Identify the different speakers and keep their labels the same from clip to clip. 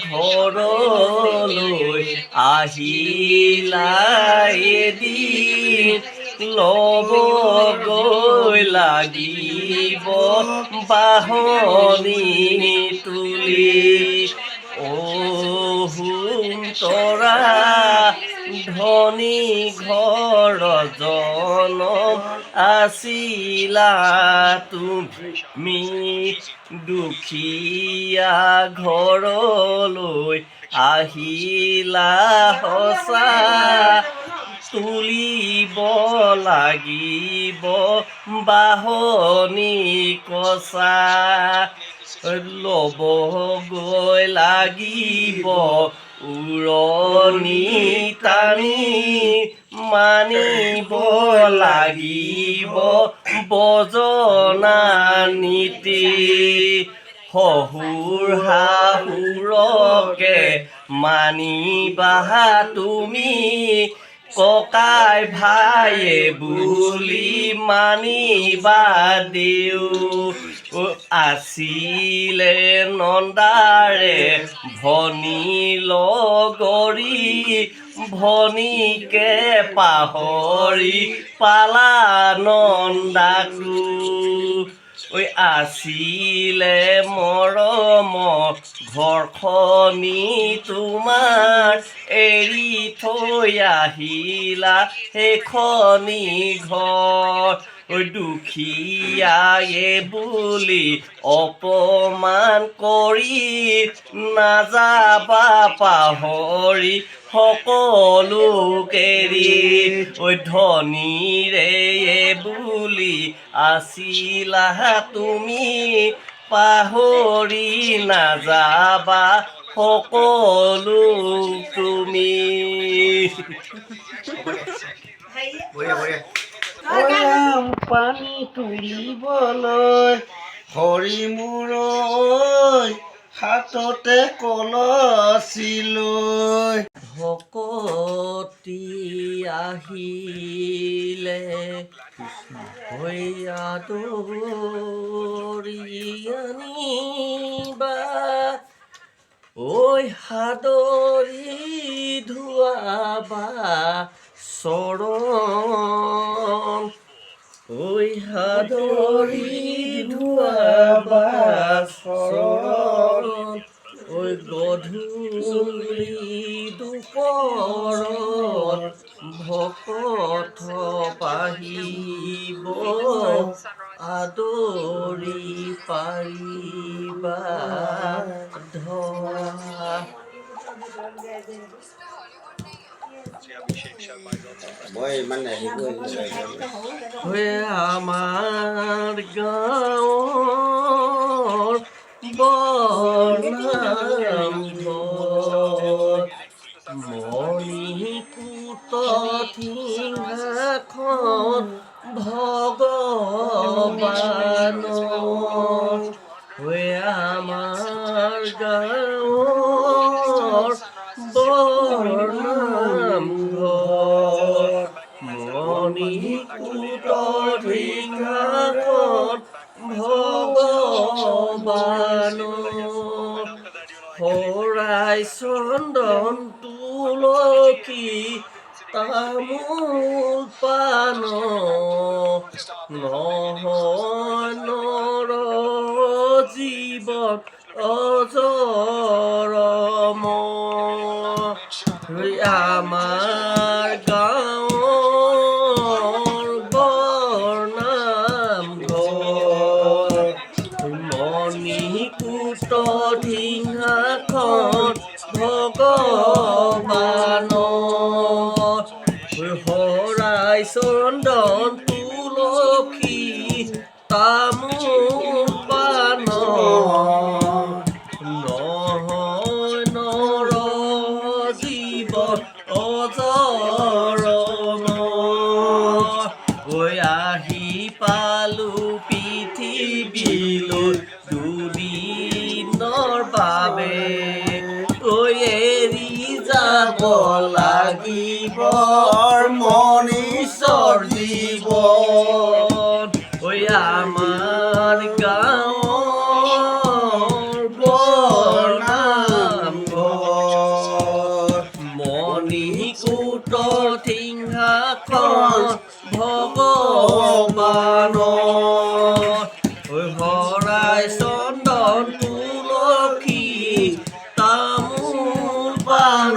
Speaker 1: ঘৰলৈ আহিলা এদিন ল'বগৈ লাগিব বাহনি তুলি তৰা ধনী ঘৰ জনম আছিলা তুমি দুখীয়া ঘৰলৈ আহিলা সঁচা তুলিব লাগিব বাহনি কচা ল'বগৈ লাগিব উৰণি টানি মানিব লাগিব বজনা নীতি শহুৰ শাহুৰকে মানিবা তুমি ককাই ভাইয়ে বুলি মানিবা দেউ আছিলে নন্দাৰে ভনী লগৰী ভনীকে পাহৰি পালা নন্দাকো আছিলে মৰম ঘৰখনি তোমাৰ এৰি থৈ আহিলা সেইখনি ঘৰ দুখীয়ায়ে বুলি অপমান কৰি নাযাবা পাহৰি সকলোক এৰি ধনীৰে বুলি আছিলা তুমি পাহৰি নাযাবা সকলো তুমি পানী তুলিবলৈ হৰি মোৰ হাততে কলচি লৈ ভকতি আহিলে দৌৰি আনিবা সাদৰি ধুৱাবা চৰণ সাদৰি ধুৱাবা চৰণ গধূলি দুপৰত ভকত পাহিব আদৰি পাৰিবা ধৰা আমাৰ গাঁৱৰ বৰনামঘৰ মণিকূট সিংহাসন ভগৱানৰ আমাৰ গাঁৱৰ বৰনামঘৰ মণিকূট সিংহাসন ভগৱানৰ শৰাই চন্দন তুলসী তামোল পাণ নহয় নৰ জীৱন অজৰম আমাৰ গাঁৱৰ বৰনামঘৰ মণিকূট সিংহাসন ভগৱানৰ শৰাই চন্দন তুলসী তামোল পাণ নহয় নৰ জীৱন অজৰম আহি পালো পৃথিৱীলৈ দুদিনৰ বাবে এৰি যাব লাগিব মনীষৰ জীৱন আমাৰ গাঁৱৰ বৰনাম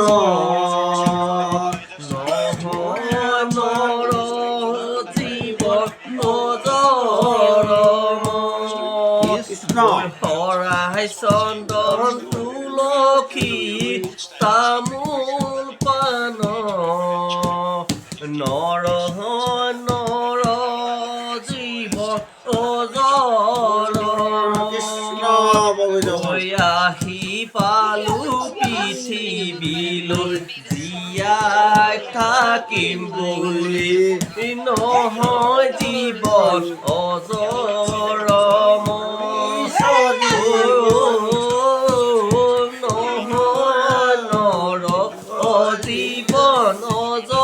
Speaker 1: নহয় নৰ জীৱন অজৰম
Speaker 2: কৃষ্ণ
Speaker 1: শৰাই চন্দন তুলসী তামোল পাণ নৰ নৰ জীৱন
Speaker 2: কৃষ্ণ
Speaker 1: অজৰম আহি পালো পৃথিৱীলৈ জীয়াই থাকিম বুলি নহয় জীৱন অজৰম নহয় নৰ জীৱন অজৰম